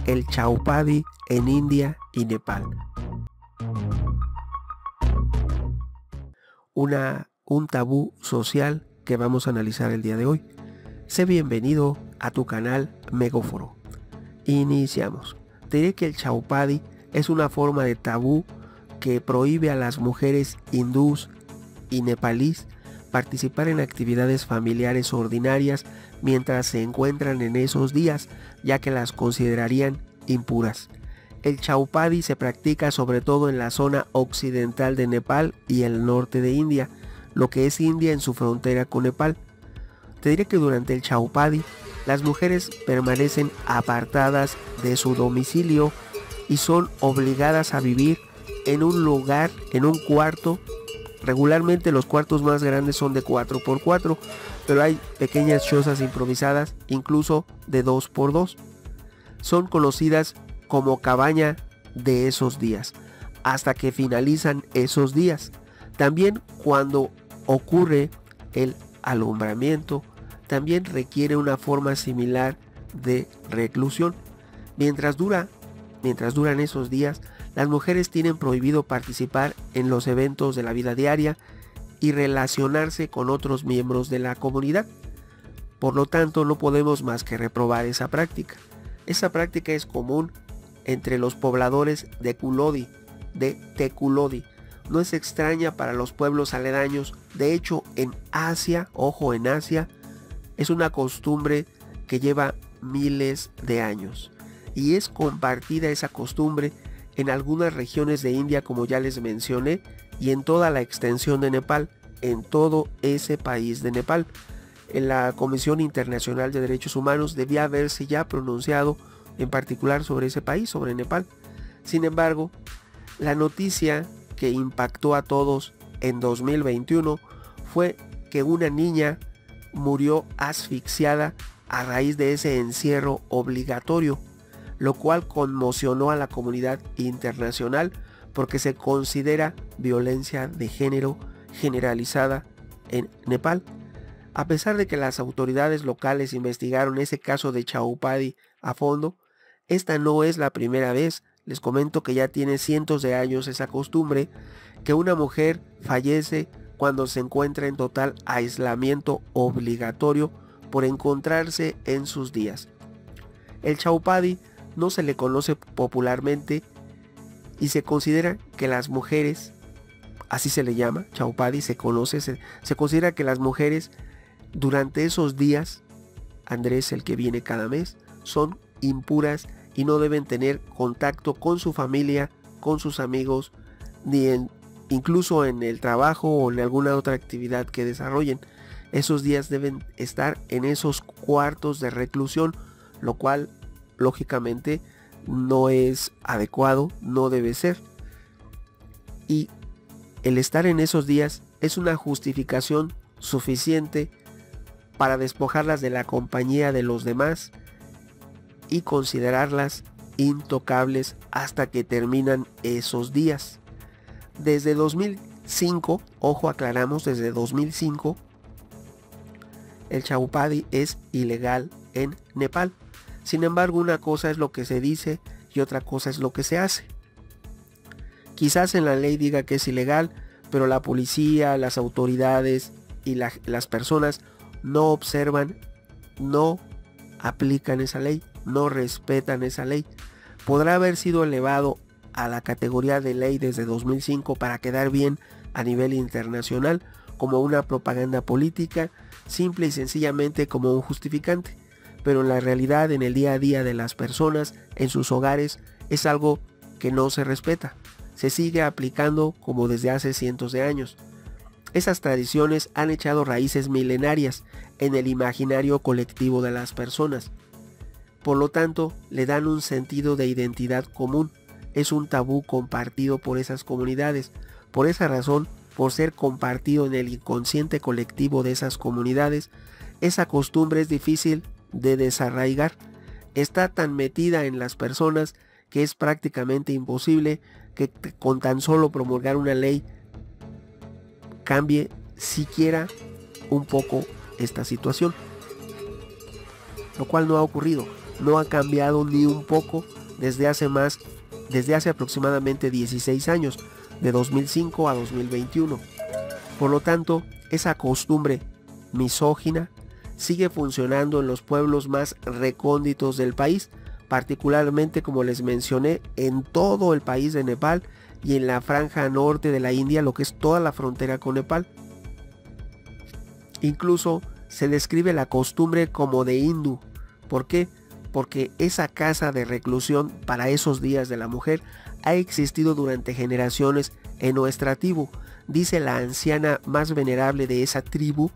el Chaupadi en India y Nepal. Un tabú social que vamos a analizar el día de hoy. Sé bienvenido a tu canal Megóforo. Iniciamos. Te diré que el Chaupadi es una forma de tabú que prohíbe a las mujeres hindús y nepalíes participar en actividades familiares ordinarias mientras se encuentran en esos días, ya que las considerarían impuras. El Chaupadi se practica sobre todo en la zona occidental de Nepal y el norte de India, lo que es India en su frontera con Nepal. Te diré que durante el Chaupadi las mujeres permanecen apartadas de su domicilio y son obligadas a vivir en un lugar, en un cuarto. Regularmente los cuartos más grandes son de 4x4, pero hay pequeñas chozas improvisadas, incluso de 2x2. Son conocidas como cabaña de esos días, hasta que finalizan esos días. También cuando ocurre el alumbramiento, también requiere una forma similar de reclusión. Mientras duran esos días, las mujeres tienen prohibido participar en los eventos de la vida diaria y relacionarse con otros miembros de la comunidad. Por lo tanto, no podemos más que reprobar esa práctica. Esa práctica es común entre los pobladores de Tekulodi. No es extraña para los pueblos aledaños. De hecho, en Asia, en Asia, es una costumbre que lleva miles de años. Y es compartida esa costumbre en algunas regiones de India, como ya les mencioné, y en toda la extensión de Nepal, en todo ese país de Nepal. En la Comisión Internacional de Derechos Humanos debía haberse ya pronunciado en particular sobre ese país, sobre Nepal. Sin embargo, la noticia que impactó a todos en 2021 fue que una niña murió asfixiada a raíz de ese encierro obligatorio, lo cual conmocionó a la comunidad internacional porque se considera violencia de género generalizada en Nepal. A pesar de que las autoridades locales investigaron ese caso de Chaupadi a fondo, esta no es la primera vez. Les comento que ya tiene cientos de años esa costumbre, que una mujer fallece cuando se encuentra en total aislamiento obligatorio por encontrarse en sus días. El Chaupadi no se le conoce popularmente y se considera que las mujeres, así se le llama, Chaupadi, se considera que las mujeres durante esos días, Andrés, el que viene cada mes, son impuras y no deben tener contacto con su familia, con sus amigos, incluso en el trabajo o en alguna otra actividad que desarrollen. Esos días deben estar en esos cuartos de reclusión, lo cual lógicamente no es adecuado, no debe ser. Y el estar en esos días es una justificación suficiente para despojarlas de la compañía de los demás y considerarlas intocables hasta que terminan esos días. Desde 2005, aclaramos, desde 2005, el Chaupadi es ilegal en Nepal. Sin embargo, una cosa es lo que se dice y otra cosa es lo que se hace. Quizás en la ley diga que es ilegal, pero la policía, las autoridades y las personas no observan, no aplican esa ley, no respetan esa ley. Podrá haber sido elevado a la categoría de ley desde 2005 para quedar bien a nivel internacional, como una propaganda política, simple y sencillamente como un justificante. Pero en la realidad, en el día a día de las personas, en sus hogares, es algo que no se respeta. Se sigue aplicando como desde hace cientos de años. Esas tradiciones han echado raíces milenarias en el imaginario colectivo de las personas. Por lo tanto, le dan un sentido de identidad común. Es un tabú compartido por esas comunidades. Por esa razón, por ser compartido en el inconsciente colectivo de esas comunidades, esa costumbre es difícil de desarraigar. Está tan metida en las personas que es prácticamente imposible que con tan solo promulgar una ley cambie siquiera un poco esta situación, lo cual no ha ocurrido. no ha cambiado ni un poco desde hace aproximadamente 16 años, de 2005 a 2021. Por lo tanto, esa costumbre misógina sigue funcionando en los pueblos más recónditos del país, particularmente, como les mencioné, en todo el país de Nepal y en la franja norte de la India, lo que es toda la frontera con Nepal. Incluso se describe la costumbre como de hindú. ¿Por qué? Porque esa casa de reclusión para esos días de la mujer ha existido durante generaciones en nuestra tribu. Dice la anciana más venerable de esa tribu,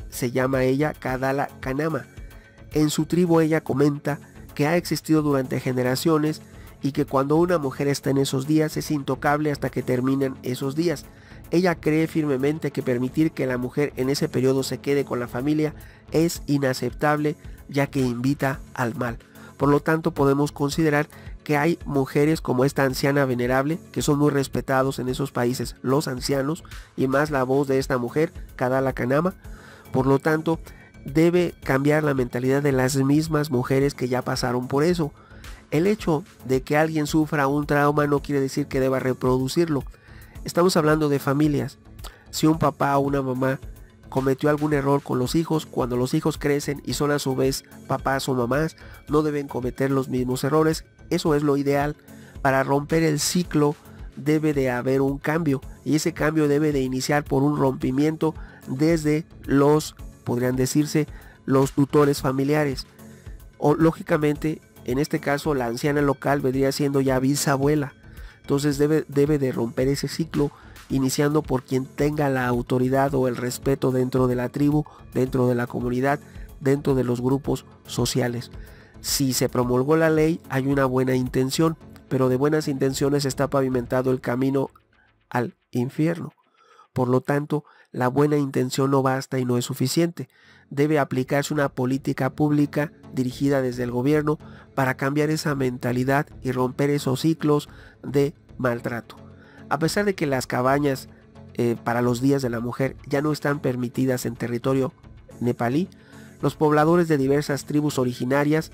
se llama ella Kadala Kanama. En su tribu ella comenta que ha existido durante generaciones y que cuando una mujer está en esos días es intocable hasta que terminan esos días. Ella cree firmemente que permitir que la mujer en ese periodo se quede con la familia es inaceptable, ya que invita al mal. Por lo tanto, podemos considerar que hay mujeres como esta anciana venerable, que son muy respetados en esos países los ancianos, y más la voz de esta mujer, Kadala Kanama. Por lo tanto, debe cambiar la mentalidad de las mismas mujeres que ya pasaron por eso. El hecho de que alguien sufra un trauma no quiere decir que deba reproducirlo. Estamos hablando de familias. Si un papá o una mamá cometió algún error con los hijos, cuando los hijos crecen y son a su vez papás o mamás, no deben cometer los mismos errores. Eso es lo ideal. Para romper el ciclo debe de haber un cambio, y ese cambio debe de iniciar por un rompimiento desde podrían decirse, los tutores familiares. O lógicamente, en este caso, la anciana local vendría siendo ya bisabuela. Entonces debe de romper ese ciclo, iniciando por quien tenga la autoridad o el respeto dentro de la tribu, dentro de la comunidad, dentro de los grupos sociales. Si se promulgó la ley, hay una buena intención, pero de buenas intenciones está pavimentado el camino al infierno. Por lo tanto, la buena intención no basta y no es suficiente. Debe aplicarse una política pública dirigida desde el gobierno para cambiar esa mentalidad y romper esos ciclos de maltrato. A pesar de que las cabañas para los días de la mujer ya no están permitidas en territorio nepalí, los pobladores de diversas tribus originarias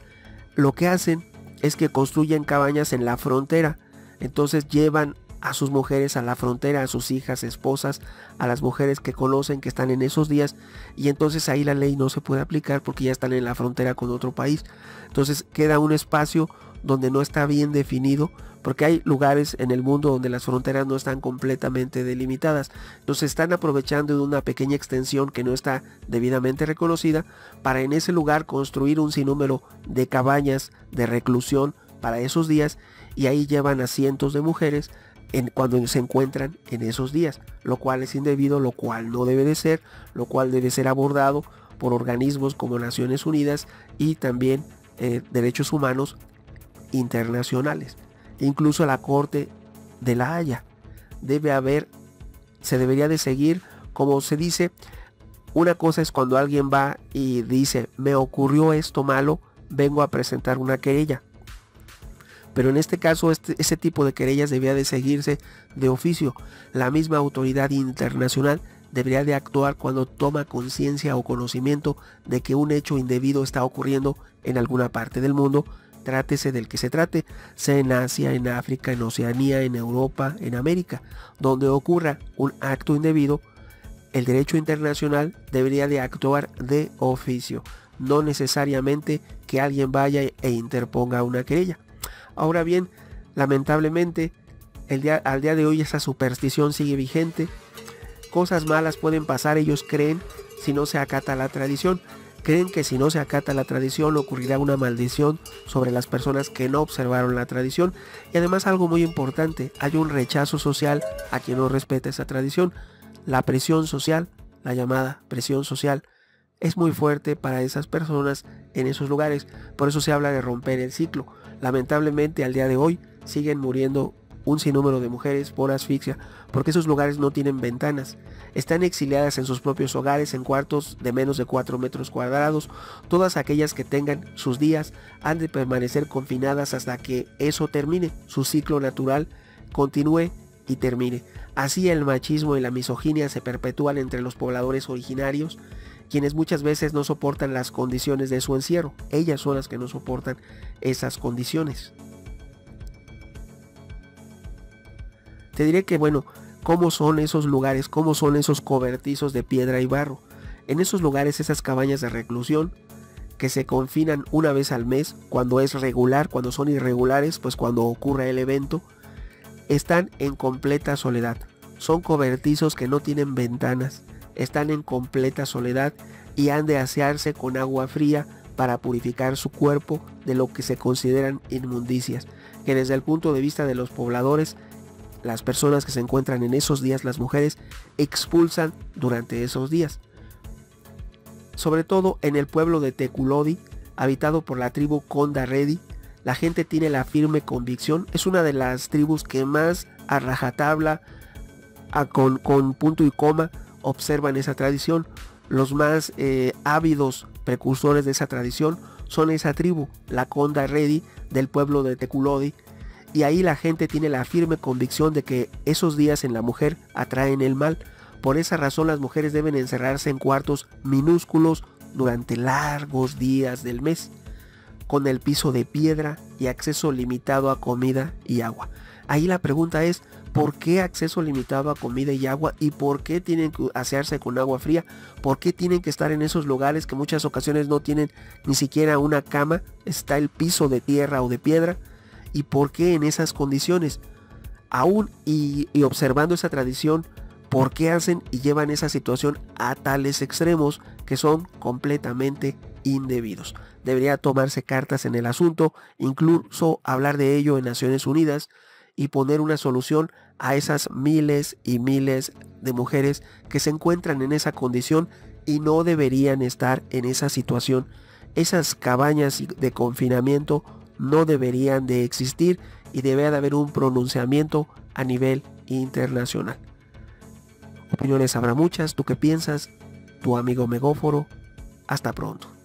lo que hacen es que construyen cabañas en la frontera. Entonces llevan a sus mujeres a la frontera, a sus hijas, esposas, a las mujeres que conocen que están en esos días, y entonces ahí la ley no se puede aplicar porque ya están en la frontera con otro país. Entonces queda un espacio donde no está bien definido, porque hay lugares en el mundo donde las fronteras no están completamente delimitadas. Entonces están aprovechando de una pequeña extensión que no está debidamente reconocida para en ese lugar construir un sinnúmero de cabañas de reclusión para esos días, y ahí llevan a cientos de mujeres cuando se encuentran en esos días, lo cual es indebido, lo cual no debe de ser, lo cual debe ser abordado por organismos como Naciones Unidas y también derechos humanos internacionales. Incluso la Corte de la Haya se debería de seguir, como se dice. Una cosa es cuando alguien va y dice: me ocurrió esto malo, vengo a presentar una querella. Pero en este caso ese tipo de querellas debería de seguirse de oficio. La misma autoridad internacional debería de actuar cuando toma conciencia o conocimiento de que un hecho indebido está ocurriendo en alguna parte del mundo, trátese del que se trate, sea en Asia, en África, en Oceanía, en Europa, en América. Donde ocurra un acto indebido, el derecho internacional debería de actuar de oficio, no necesariamente que alguien vaya e interponga una querella. Ahora bien, lamentablemente, al día de hoy esa superstición sigue vigente. Cosas malas pueden pasar, ellos creen, si no se acata la tradición. Creen que si no se acata la tradición ocurrirá una maldición sobre las personas que no observaron la tradición. Y además, algo muy importante, hay un rechazo social a quien no respeta esa tradición. La presión social, la llamada presión social, es muy fuerte para esas personas en esos lugares. Por eso se habla de romper el ciclo. Lamentablemente, al día de hoy siguen muriendo un sinnúmero de mujeres por asfixia, porque esos lugares no tienen ventanas. Están exiliadas en sus propios hogares, en cuartos de menos de 4 metros cuadrados. Todas aquellas que tengan sus días han de permanecer confinadas hasta que eso termine, su ciclo natural continúe y termine. Así el machismo y la misoginia se perpetúan entre los pobladores originarios, quienes muchas veces no soportan las condiciones de su encierro. Ellas son las que no soportan esas condiciones. Te diré que, bueno, ¿cómo son esos lugares? ¿Cómo son esos cobertizos de piedra y barro? En esos lugares, esas cabañas de reclusión que se confinan una vez al mes, cuando es regular, cuando son irregulares, pues cuando ocurre el evento, están en completa soledad. Son cobertizos que no tienen ventanas, están en completa soledad y han de asearse con agua fría para purificar su cuerpo de lo que se consideran inmundicias, que desde el punto de vista de los pobladores, las personas que se encuentran en esos días, las mujeres, expulsan durante esos días. Sobre todo en el pueblo de Teculodi, habitado por la tribu Kondaredi, la gente tiene la firme convicción, es una de las tribus que más a rajatabla, con punto y coma, observan esa tradición. Los más ávidos precursores de esa tradición son esa tribu, la Kondaredi del pueblo de Teculodi, y ahí la gente tiene la firme convicción de que esos días en la mujer atraen el mal. Por esa razón las mujeres deben encerrarse en cuartos minúsculos durante largos días del mes, con el piso de piedra y acceso limitado a comida y agua. Ahí la pregunta es, ¿por qué acceso limitado a comida y agua? ¿Y por qué tienen que asearse con agua fría? ¿Por qué tienen que estar en esos lugares que muchas ocasiones no tienen ni siquiera una cama? Está el piso de tierra o de piedra. ¿Y por qué en esas condiciones? Aún y observando esa tradición, ¿por qué hacen y llevan esa situación a tales extremos que son completamente indebidos? Debería tomarse cartas en el asunto, incluso hablar de ello en Naciones Unidas y poner una solución a esas miles y miles de mujeres que se encuentran en esa condición y no deberían estar en esa situación. Esas cabañas de confinamiento no deberían de existir y debe de haber un pronunciamiento a nivel internacional. Opiniones habrá muchas. ¿Tú qué piensas? Tu amigo Megóforo. Hasta pronto.